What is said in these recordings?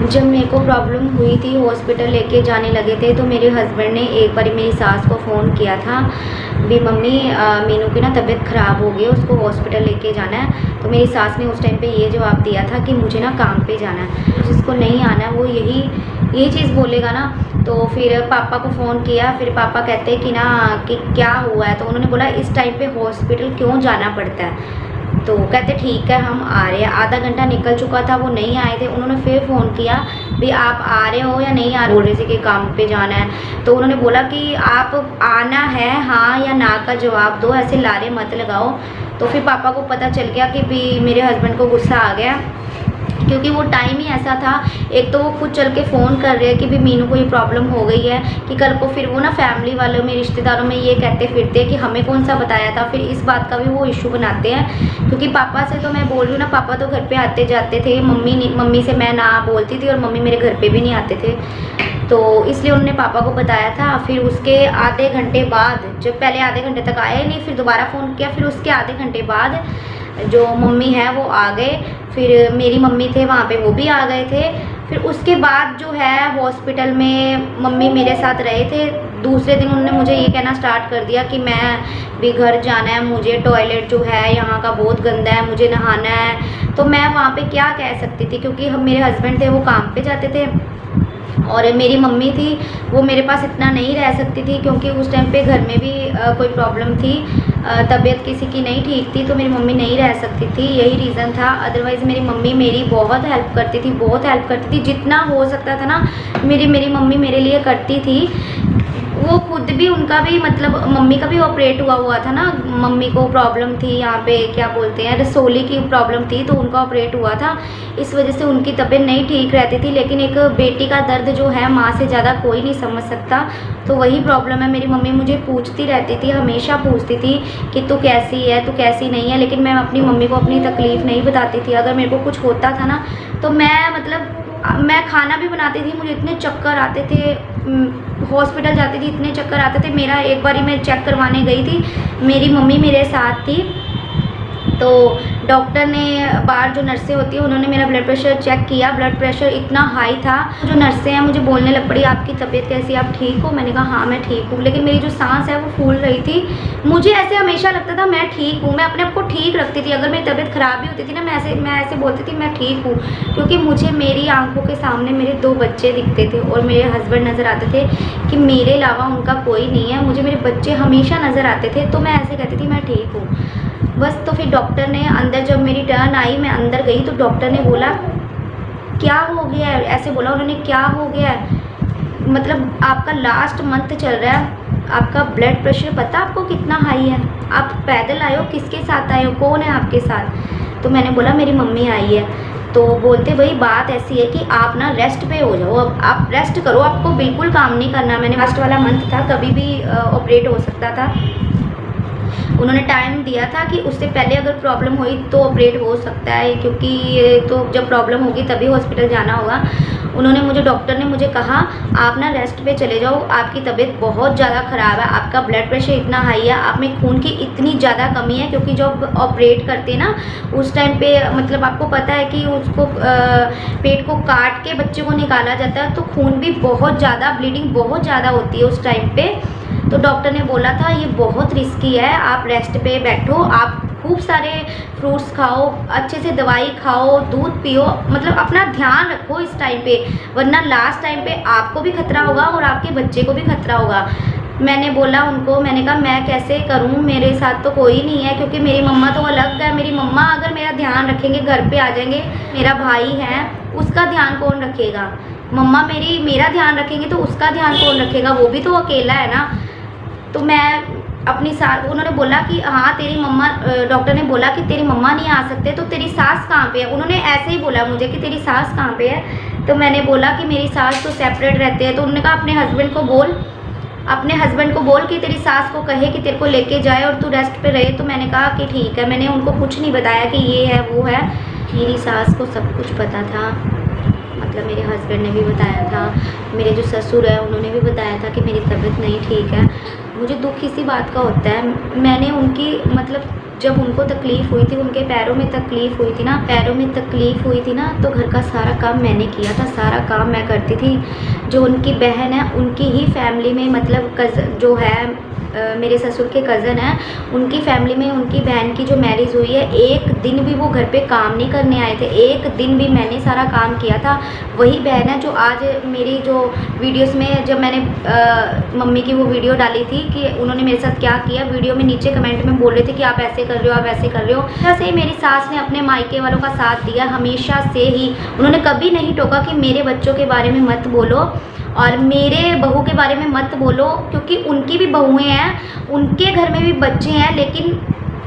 जब मेरे को प्रॉब्लम हुई थी, हॉस्पिटल लेके जाने लगे थे, तो मेरे हस्बैंड ने एक बार मेरी सास को फ़ोन किया था भी मम्मी मीनू की ना तबीयत ख़राब हो गई है, उसको हॉस्पिटल लेके जाना है। तो मेरी सास ने उस टाइम पे ये जवाब दिया था कि मुझे ना काम पे जाना है, जिसको नहीं आना है वो यही चीज़ बोलेगा ना। तो फिर पापा को फ़ोन किया, फिर पापा कहते कि ना कि क्या हुआ है, तो उन्होंने बोला इस टाइम पे हॉस्पिटल क्यों जाना पड़ता है। तो कहते ठीक है हम आ रहे हैं। आधा घंटा निकल चुका था, वो नहीं आए थे। उन्होंने फिर फ़ोन किया भी आप आ रहे हो या नहीं आ रहे, बोल रहे थे कि काम पे जाना है। तो उन्होंने बोला कि आप आना है हाँ या ना का जवाब दो, ऐसे लारे मत लगाओ। तो फिर पापा को पता चल गया कि भी मेरे हस्बैंड को गुस्सा आ गया, क्योंकि वो टाइम ही ऐसा था। एक तो वो खुद चल के फ़ोन कर रहे हैं कि भी मीनू को ये प्रॉब्लम हो गई है, कि कल को फिर वो ना फैमिली वालों में, रिश्तेदारों में ये कहते फिरते हैं कि हमें कौन सा बताया था। फिर इस बात का भी वो इशू बनाते हैं, क्योंकि पापा से तो मैं बोल रही हूँ ना, पापा तो घर पे आते जाते थे, मम्मी से मैं ना बोलती थी और मम्मी मेरे घर पे भी नहीं आते थे। तो इसलिए उन्होंने पापा को बताया था। फिर उसके आधे घंटे बाद, जब पहले आधे घंटे तक आए नहीं, फिर दोबारा फ़ोन किया, फिर उसके आधे घंटे बाद जो मम्मी है वो आ गए। फिर मेरी मम्मी थे वहाँ पे, वो भी आ गए थे। फिर उसके बाद जो है हॉस्पिटल में मम्मी मेरे साथ रहे थे। दूसरे दिन उन्होंने मुझे ये कहना स्टार्ट कर दिया कि मैं भी घर जाना है, मुझे टॉयलेट जो है यहाँ का बहुत गंदा है, मुझे नहाना है। तो मैं वहाँ पे क्या कह सकती थी, क्योंकि हम मेरे हस्बैंड थे वो काम पे जाते थे और मेरी मम्मी थी वो मेरे पास इतना नहीं रह सकती थी, क्योंकि उस टाइम पे घर में भी कोई प्रॉब्लम थी, तबीयत किसी की नहीं ठीक थी, तो मेरी मम्मी नहीं रह सकती थी, यही रीज़न था। अदरवाइज़ मेरी मम्मी मेरी बहुत हेल्प करती थी, बहुत हेल्प करती थी, जितना हो सकता था ना मेरी मम्मी मेरे लिए करती थी। वो खुद भी, उनका भी मतलब मम्मी का भी ऑपरेट हुआ था ना, मम्मी को प्रॉब्लम थी यहाँ पे क्या बोलते हैं रसोली की प्रॉब्लम थी, तो उनका ऑपरेट हुआ था। इस वजह से उनकी तबीयत नहीं ठीक रहती थी। लेकिन एक बेटी का दर्द जो है माँ से ज़्यादा कोई नहीं समझ सकता, तो वही प्रॉब्लम है। मेरी मम्मी मुझे पूछती रहती थी, हमेशा पूछती थी कि तू कैसी है, तू कैसी नहीं है। लेकिन मैं अपनी मम्मी को अपनी तकलीफ़ नहीं बताती थी। अगर मेरे को कुछ होता था ना, तो मैं खाना भी बनाती थी, मुझे इतने चक्कर आते थे, हॉस्पिटल जाती थी इतने चक्कर आते थे। मेरा एक बारी मैं चेक करवाने गई थी, मेरी मम्मी मेरे साथ थी, तो डॉक्टर ने, बाहर जो नर्सें होती हैं उन्होंने मेरा ब्लड प्रेशर चेक किया, ब्लड प्रेशर इतना हाई था। जो नर्सें हैं मुझे बोलने लग पड़ी आपकी तबीयत कैसी है, आप ठीक हो? मैंने कहा हाँ मैं ठीक हूँ। लेकिन मेरी जो सांस है वो फूल रही थी। मुझे ऐसे हमेशा लगता था मैं ठीक हूँ, मैं अपने आप को ठीक रखती थी। अगर मेरी तबीयत ख़राब भी होती थी ना, मैं ऐसे बोलती थी मैं ठीक हूँ, क्योंकि मुझे मेरी आंखों के सामने मेरे 2 बच्चे दिखते थे और मेरे हस्बैंड नज़र आते थे कि मेरे अलावा उनका कोई नहीं है। मुझे मेरे बच्चे हमेशा नज़र आते थे, तो मैं ऐसे कहती थी मैं ठीक हूँ बस। तो फिर डॉक्टर ने अंदर, जब मेरी टर्न आई मैं अंदर गई, तो डॉक्टर ने बोला क्या हो गया है, ऐसे बोला उन्होंने क्या हो गया है, मतलब आपका लास्ट मंथ चल रहा है, आपका ब्लड प्रेशर पता आपको कितना हाई है, आप पैदल आए हो, किसके साथ आए हो, कौन है आपके साथ? तो मैंने बोला मेरी मम्मी आई है। तो बोलते भाई बात ऐसी है कि आप ना रेस्ट पे हो जाओ, अब आप रेस्ट करो, आपको बिल्कुल काम नहीं करना। मैंने लास्ट वाला मंथ था, कभी भी ऑपरेट हो सकता था। उन्होंने टाइम दिया था कि उससे पहले अगर प्रॉब्लम हुई तो ऑपरेट हो सकता है, क्योंकि तो जब प्रॉब्लम होगी तभी हॉस्पिटल जाना होगा। उन्होंने मुझे, डॉक्टर ने मुझे कहा आप ना रेस्ट पे चले जाओ, आपकी तबीयत बहुत ज़्यादा ख़राब है, आपका ब्लड प्रेशर इतना हाई है, आप में खून की इतनी ज़्यादा कमी है। क्योंकि जब ऑपरेट करते हैं ना उस टाइम पे, मतलब आपको पता है कि उसको पेट को काट के बच्चे को निकाला जाता है, तो खून भी बहुत ज़्यादा, ब्लीडिंग बहुत ज़्यादा होती है उस टाइम पे। तो डॉक्टर ने बोला था ये बहुत रिस्की है, आप रेस्ट पे बैठो, आप खूब सारे फ्रूट्स खाओ, अच्छे से दवाई खाओ, दूध पियो, मतलब अपना ध्यान रखो इस टाइम पे, वरना लास्ट टाइम पे आपको भी खतरा होगा और आपके बच्चे को भी खतरा होगा। मैंने बोला उनको, मैंने कहा मैं कैसे करूं, मेरे साथ तो कोई नहीं है, क्योंकि मेरी मम्मा तो अलग है। मेरी मम्मा अगर मेरा ध्यान रखेंगे, घर पे आ जाएंगे, मेरा भाई है उसका ध्यान कौन रखेगा? मम्मा मेरा ध्यान रखेंगे तो उसका ध्यान कौन रखेगा? वो भी तो अकेला है ना। तो मैं अपनी सास, उन्होंने बोला कि हाँ तेरी मम्मा, डॉक्टर ने बोला कि तेरी मम्मा नहीं आ सकते, तो तेरी सास कहाँ पे है? उन्होंने ऐसे ही बोला मुझे कि तेरी सास कहाँ पे है? तो मैंने बोला कि मेरी सास तो सेपरेट रहते हैं। तो उन्होंने कहा अपने हस्बैंड को बोल कि तेरी सास को कहे कि तेरे को लेके जाए और तू रेस्ट पे रहे। तो मैंने कहा कि ठीक है। मैंने उनको कुछ नहीं बताया कि ये है वो है। मेरी सास को सब कुछ पता था, मतलब मेरे हस्बैंड ने भी बताया था, मेरे जो ससुर है उन्होंने भी बताया था कि मेरी तबीयत नहीं ठीक है। मुझे दुख इसी बात का होता है, मैंने उनकी मतलब जब उनको तकलीफ़ हुई थी, उनके पैरों में तकलीफ़ हुई थी ना, तो घर का सारा काम मैंने किया था, सारा काम मैं करती थी। जो उनकी बहन है, उनकी ही फैमिली में मतलब जो है मेरे ससुर के कज़न हैं, उनकी फैमिली में उनकी बहन की जो मैरिज हुई है, एक दिन भी वो घर पे काम नहीं करने आए थे, एक दिन भी मैंने सारा काम किया था। वही बहन है जो आज मेरी जो वीडियोस में जब मैंने मम्मी की वो वीडियो डाली थी कि उन्होंने मेरे साथ क्या किया, वीडियो में नीचे कमेंट में बोल रहे थे कि आप ऐसे कर रहे हो, आप ऐसे कर रहे हो। वैसे मेरी सास ने अपने मायके वालों का साथ दिया हमेशा से ही। उन्होंने कभी नहीं टोका कि मेरे बच्चों के बारे में मत बोलो और मेरे बहू के बारे में मत बोलो, क्योंकि उनकी भी बहुएं हैं, उनके घर में भी बच्चे हैं, लेकिन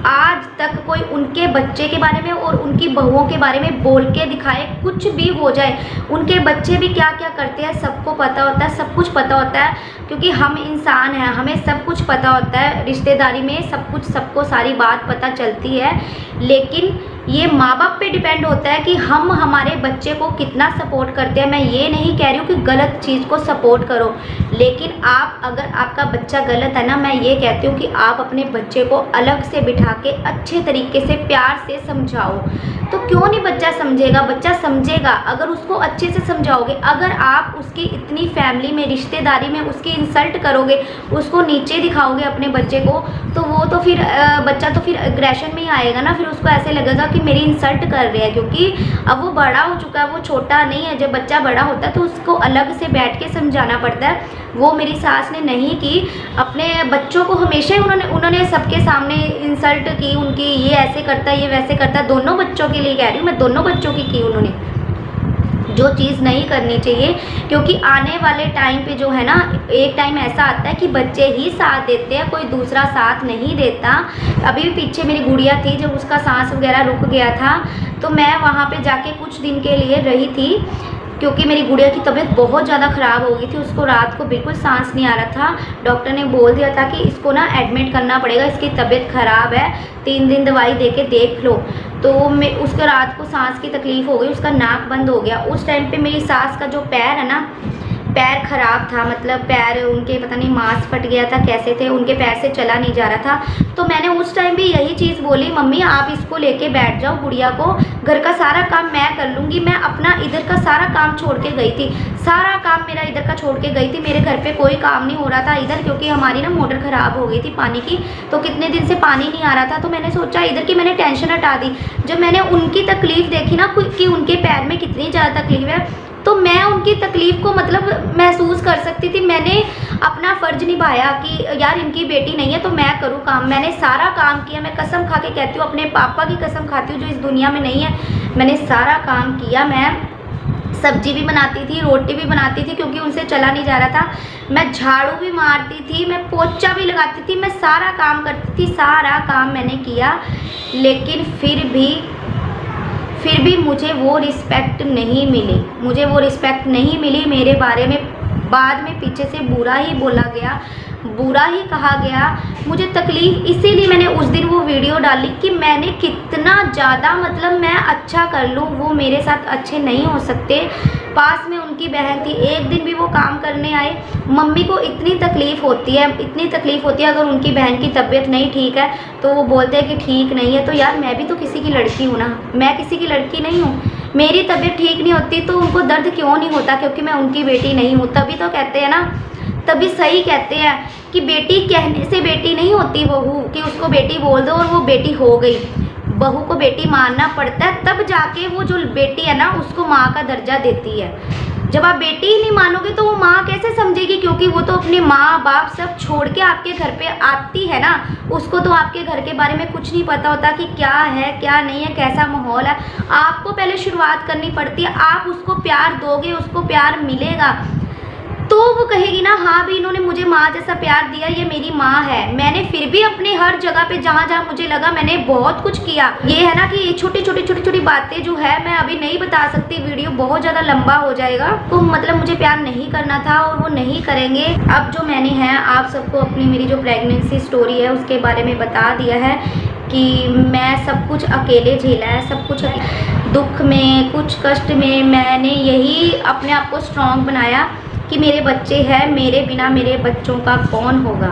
आज तक कोई उनके बच्चे के बारे में और उनकी बहुओं के बारे में बोल के दिखाए, कुछ भी हो जाए। उनके बच्चे भी क्या क्या करते हैं सबको पता होता है, सब कुछ पता होता है, क्योंकि हम इंसान हैं, हमें सब कुछ पता होता है। रिश्तेदारी में सब कुछ सबको सारी बात पता चलती है, लेकिन ये माँ बाप पे डिपेंड होता है कि हम हमारे बच्चे को कितना सपोर्ट करते हैं। मैं ये नहीं कह रही हूँ कि गलत चीज़ को सपोर्ट करो, लेकिन आप अगर आपका बच्चा गलत है ना, मैं ये कहती हूँ कि आप अपने बच्चे को अलग से बिठा के अच्छे तरीके से प्यार से समझाओ। तो क्यों नहीं बच्चा समझेगा? बच्चा समझेगा अगर उसको अच्छे से समझाओगे। अगर आप उसकी इतनी फैमिली में, रिश्तेदारी में उसकी इंसल्ट करोगे, उसको नीचे दिखाओगे अपने बच्चे को, तो वो तो फिर बच्चा तो फिर एग्रेशन में ही आएगा ना। फिर उसको ऐसे लगेगा कि मेरी इंसल्ट कर रहे हैं, क्योंकि अब वो बड़ा हो चुका है, वो छोटा नहीं है। जब बच्चा बड़ा होता है तो उसको अलग से बैठ के समझाना पड़ता है। वो मेरी सास ने नहीं की, अपने बच्चों को हमेशा ही उन्होंने सबके सामने इंसल्ट की उनकी, ये ऐसे करता है, ये वैसे करता है। दोनों बच्चों के लिए कह रही हूँ मैं, दोनों बच्चों की उन्होंने, जो चीज़ नहीं करनी चाहिए। क्योंकि आने वाले टाइम पे जो है ना, एक टाइम ऐसा आता है कि बच्चे ही साथ देते हैं, कोई दूसरा साथ नहीं देता। अभी भी पीछे मेरी गुड़िया थी, जब उसका सांस वगैरह रुक गया था तो मैं वहाँ पे जाके कुछ दिन के लिए रही थी, क्योंकि मेरी गुड़िया की तबीयत बहुत ज़्यादा ख़राब हो गई थी। उसको रात को बिल्कुल सांस नहीं आ रहा था। डॉक्टर ने बोल दिया था कि इसको ना एडमिट करना पड़ेगा, इसकी तबीयत ख़राब है, 3 दिन दवाई दे के देख लो। तो मैं उसको रात को सांस की तकलीफ़ हो गई, उसका नाक बंद हो गया। उस टाइम पे मेरी सास का जो पैर है ना, पैर ख़राब था, मतलब पैर उनके पता नहीं मांस फट गया था, कैसे थे, उनके पैर से चला नहीं जा रहा था। तो मैंने उस टाइम भी यही चीज़ बोली, मम्मी आप इसको लेके बैठ जाओ गुड़िया को, घर का सारा काम मैं कर लूँगी। मैं अपना इधर का सारा काम छोड़ के गई थी, सारा काम मेरा इधर का छोड़ के गई थी। मेरे घर पे कोई काम नहीं हो रहा था इधर, क्योंकि हमारी ना मोटर ख़राब हो गई थी पानी की, तो कितने दिन से पानी नहीं आ रहा था। तो मैंने सोचा इधर की मैंने टेंशन हटा दी। जब मैंने उनकी तकलीफ़ देखी ना कि उनके पैर में कितनी ज़्यादा तकलीफ़ है, तो मैं उनकी तकलीफ़ को मतलब महसूस कर सकती थी। मैंने अपना फ़र्ज़ निभाया कि यार इनकी बेटी नहीं है तो मैं करूँ काम। मैंने सारा काम किया, मैं कसम खा के कहती हूँ, अपने पापा की कसम खाती हूँ जो इस दुनिया में नहीं है, मैंने सारा काम किया। मैं सब्जी भी बनाती थी, रोटी भी बनाती थी, क्योंकि उनसे चला नहीं जा रहा था। मैं झाड़ू भी मारती थी, मैं पोछा भी लगाती थी, मैं सारा काम करती थी, सारा काम मैंने किया। लेकिन फिर भी मुझे वो रिस्पेक्ट नहीं मिली, मुझे वो रिस्पेक्ट नहीं मिली। मेरे बारे में बाद में पीछे से बुरा ही बोला गया, बुरा ही कहा गया। मुझे तकलीफ़ इसीलिए मैंने उस दिन वो वीडियो डाली कि मैंने कितना ज़्यादा मतलब मैं अच्छा कर लूँ, वो मेरे साथ अच्छे नहीं हो सकते। पास में उनकी बहन थी, एक दिन भी वो काम करने आए। मम्मी को इतनी तकलीफ़ होती है, इतनी तकलीफ़ होती है, अगर उनकी बहन की तबीयत नहीं ठीक है तो वो बोलते हैं कि ठीक नहीं है। तो यार मैं भी तो किसी की लड़की हूँ ना, मैं किसी की लड़की नहीं हूँ। मेरी तबीयत ठीक नहीं होती तो उनको दर्द क्यों नहीं होता? क्योंकि मैं उनकी बेटी नहीं हूँ। तभी तो कहते हैं ना, तभी सही कहते हैं कि बेटी कहने से बेटी नहीं होती बहू, कि उसको बेटी बोल दो और वो बेटी हो गई। बहू को बेटी मानना पड़ता है, तब जाके वो जो बेटी है ना उसको माँ का दर्जा देती है। जब आप बेटी ही नहीं मानोगे तो वो माँ कैसे समझेगी? क्योंकि वो तो अपने माँ बाप सब छोड़ के आपके घर पे आती है ना, उसको तो आपके घर के बारे में कुछ नहीं पता होता कि क्या है क्या नहीं है, कैसा माहौल है। आपको पहले शुरुआत करनी पड़ती है। आप उसको प्यार दोगे, उसको प्यार मिलेगा, तो वो कहेगी ना हाँ भी इन्होंने मुझे माँ जैसा प्यार दिया, ये मेरी माँ है। मैंने फिर भी अपने हर जगह पे जहाँ जहाँ मुझे लगा मैंने बहुत कुछ किया। ये है ना कि छोटी छोटी बातें जो है मैं अभी नहीं बता सकती, वीडियो बहुत ज़्यादा लंबा हो जाएगा। तो मतलब मुझे प्यार नहीं करना था और वो नहीं करेंगे। अब जो मैंने है आप सबको अपनी मेरी जो प्रेगनेंसी स्टोरी है उसके बारे में बता दिया है कि मैं सब कुछ अकेले झेला है, सब कुछ दुख में, कुछ कष्ट में। मैंने यही अपने आप को स्ट्रॉन्ग बनाया कि मेरे बच्चे हैं, मेरे बिना मेरे बच्चों का कौन होगा।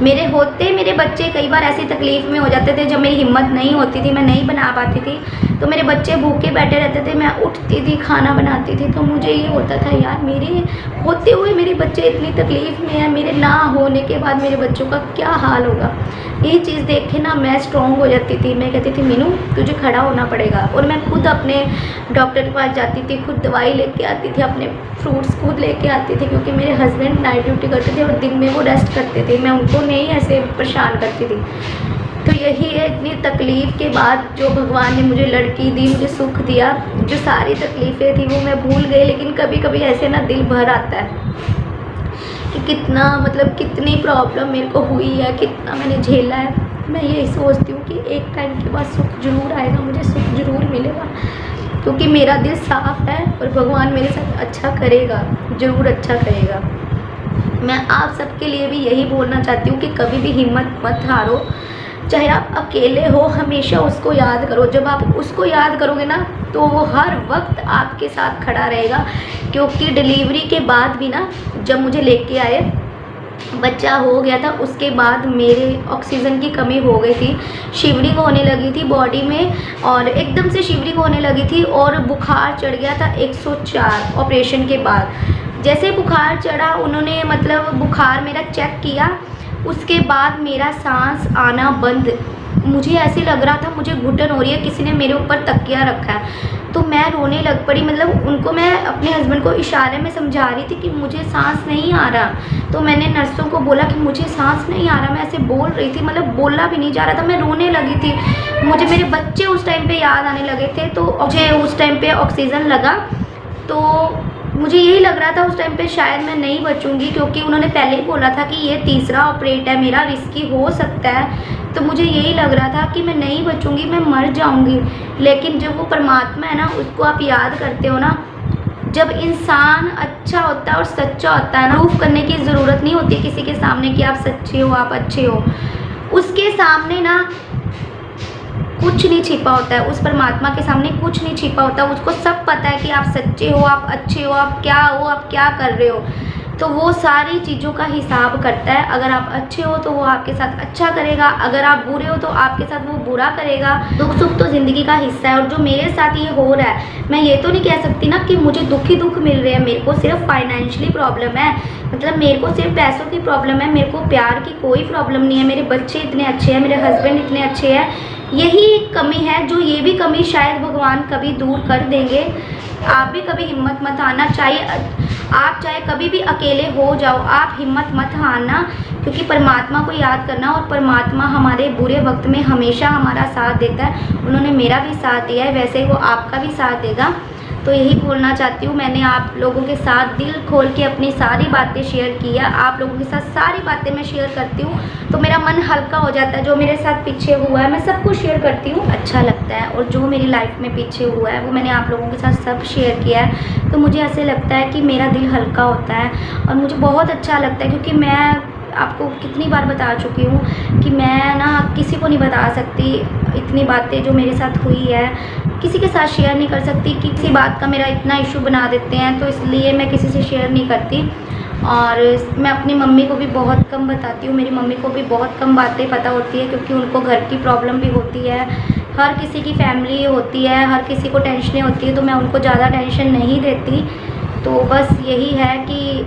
मेरे होते मेरे बच्चे कई बार ऐसी तकलीफ़ में हो जाते थे, जब मेरी हिम्मत नहीं होती थी, मैं नहीं बना पाती थी, तो मेरे बच्चे भूखे बैठे रहते थे, मैं उठती थी, खाना बनाती थी, तो मुझे ये होता था यार मेरे होते हुए मेरे बच्चे इतनी तकलीफ़ में हैं, मेरे ना होने के बाद मेरे बच्चों का क्या हाल होगा। ये चीज़ देख के ना मैं स्ट्रॉन्ग हो जाती थी। मैं कहती थी मीनू तुझे खड़ा होना पड़ेगा, और मैं खुद अपने डॉक्टर के पास जाती थी, खुद दवाई लेके आती थी, अपने फ्रूट्स खुद लेके आती थी, क्योंकि मेरे हस्बैंड नाइट ड्यूटी करते थे और दिन में वो रेस्ट करते थे, मैं उनको नहीं ऐसे परेशान करती थी। तो यही है, इतनी तकलीफ़ के बाद जो भगवान ने मुझे लड़की दी, मुझे सुख दिया, जो सारी तकलीफ़ें थी वो मैं भूल गई। लेकिन कभी कभी ऐसे ना दिल भर आता है कि कितना मतलब कितनी प्रॉब्लम मेरे को हुई है, कितना मैंने झेला है। मैं यही सोचती हूँ कि एक टाइम के बाद सुख ज़रूर आएगा, मुझे सुख ज़रूर मिलेगा, क्योंकि मेरा दिल साफ़ है और भगवान मेरे साथ अच्छा करेगा, ज़रूर अच्छा करेगा। मैं आप सबके लिए भी यही बोलना चाहती हूँ कि कभी भी हिम्मत मत हारो, चाहे आप अकेले हो, हमेशा उसको याद करो। जब आप उसको याद करोगे ना तो वो हर वक्त आपके साथ खड़ा रहेगा। क्योंकि डिलीवरी के बाद भी ना, जब मुझे लेके आए, बच्चा हो गया था, उसके बाद मेरे ऑक्सीजन की कमी हो गई थी, शिवरिंग होने लगी थी बॉडी में, और एकदम से शिवरिंग होने लगी थी, और बुखार चढ़ गया था 104 ऑपरेशन के बाद। जैसे बुखार चढ़ा, उन्होंने मतलब बुखार मेरा चेक किया, उसके बाद मेरा सांस आना बंद। मुझे ऐसे लग रहा था मुझे घुटन हो रही है, किसी ने मेरे ऊपर तकिया रखा है, तो मैं रोने लग पड़ी। मतलब उनको मैं अपने हस्बैंड को इशारे में समझा रही थी कि मुझे सांस नहीं आ रहा। तो मैंने नर्सों को बोला कि मुझे सांस नहीं आ रहा, मैं ऐसे बोल रही थी, मतलब बोलना भी नहीं जा रहा था, मैं रोने लगी थी। मुझे मेरे बच्चे उस टाइम पे याद आने लगे थे, तो मुझे उस टाइम पे ऑक्सीजन लगा, तो मुझे यही लग रहा था उस टाइम पे शायद मैं नहीं बचूंगी, क्योंकि उन्होंने पहले ही बोला था कि ये तीसरा ऑपरेट है मेरा, रिस्की हो सकता है। तो मुझे यही लग रहा था कि मैं नहीं बचूंगी, मैं मर जाऊंगी। लेकिन जब वो परमात्मा है ना, उसको आप याद करते हो ना, जब इंसान अच्छा होता है और सच्चा होता है ना, प्रूफ करने की ज़रूरत नहीं होती किसी के सामने कि आप सच्चे हो, आप अच्छे हो। उसके सामने ना कुछ नहीं छिपा होता है, उस परमात्मा के सामने कुछ नहीं छिपा होता। उसको सब पता है कि आप सच्चे हो, आप अच्छे हो, आप क्या कर रहे हो। तो वो सारी चीज़ों का हिसाब करता है। अगर आप अच्छे हो तो वो आपके साथ अच्छा करेगा, अगर आप बुरे हो तो आपके साथ वो बुरा करेगा। दुख सुख तो ज़िंदगी का हिस्सा है, और जो मेरे साथ ये हो रहा है, मैं ये तो नहीं कह सकती ना कि मुझे दुख ही दुख मिल रहे हैं। मेरे को सिर्फ फाइनेंशियली प्रॉब्लम है, मतलब मेरे को सिर्फ पैसों की प्रॉब्लम है, मेरे को प्यार की कोई प्रॉब्लम नहीं है। मेरे बच्चे इतने अच्छे हैं, मेरे हस्बैंड इतने अच्छे हैं, यही कमी है, जो ये भी कमी शायद भगवान कभी दूर कर देंगे। आप भी कभी हिम्मत मत हारना, आप चाहे कभी भी अकेले हो जाओ, आप हिम्मत मत हारना, क्योंकि परमात्मा को याद करना, और परमात्मा हमारे बुरे वक्त में हमेशा हमारा साथ देता है। उन्होंने मेरा भी साथ दिया है, वैसे ही वो आपका भी साथ देगा। तो यही बोलना चाहती हूँ, मैंने आप लोगों के साथ दिल खोल के अपनी सारी बातें शेयर की है। आप लोगों के साथ सारी बातें मैं शेयर करती हूँ तो मेरा मन हल्का हो जाता है। जो मेरे साथ पीछे हुआ है मैं सब कुछ शेयर करती हूँ, अच्छा लगता है। और जो मेरी लाइफ में पीछे हुआ है वो मैंने आप लोगों के साथ सब शेयर किया है, तो मुझे ऐसे लगता है कि मेरा दिल हल्का होता है और मुझे बहुत अच्छा लगता है। क्योंकि मैं आपको कितनी बार बता चुकी हूँ कि मैं ना किसी को नहीं बता सकती इतनी बातें जो मेरे साथ हुई है, किसी के साथ शेयर नहीं कर सकती। किसी बात का मेरा इतना इशू बना देते हैं, तो इसलिए मैं किसी से शेयर नहीं करती। और मैं अपनी मम्मी को भी बहुत कम बताती हूँ, मेरी मम्मी को भी बहुत कम बातें पता होती है, क्योंकि उनको घर की प्रॉब्लम भी होती है। हर किसी की फैमिली होती है, हर किसी को टेंशनें होती है, तो मैं उनको ज़्यादा टेंशन नहीं देती। तो बस यही है कि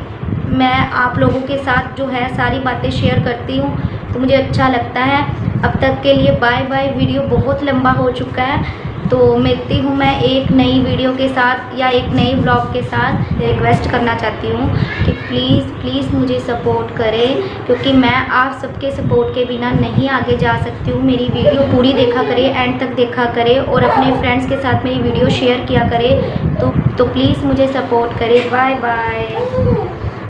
मैं आप लोगों के साथ जो है सारी बातें शेयर करती हूँ, तो मुझे अच्छा लगता है। अब तक के लिए बाय बाय। वीडियो बहुत लंबा हो चुका है, तो मिलती हूँ मैं एक नई वीडियो के साथ या एक नई ब्लॉग के साथ। रिक्वेस्ट करना चाहती हूँ कि प्लीज़ मुझे सपोर्ट करें, क्योंकि मैं आप सबके सपोर्ट के बिना नहीं आगे जा सकती हूँ। मेरी वीडियो पूरी देखा करें, एंड तक देखा करें, और अपने फ्रेंड्स के साथ मेरी वीडियो शेयर किया करें। तो प्लीज़ मुझे सपोर्ट करें। Bye bye.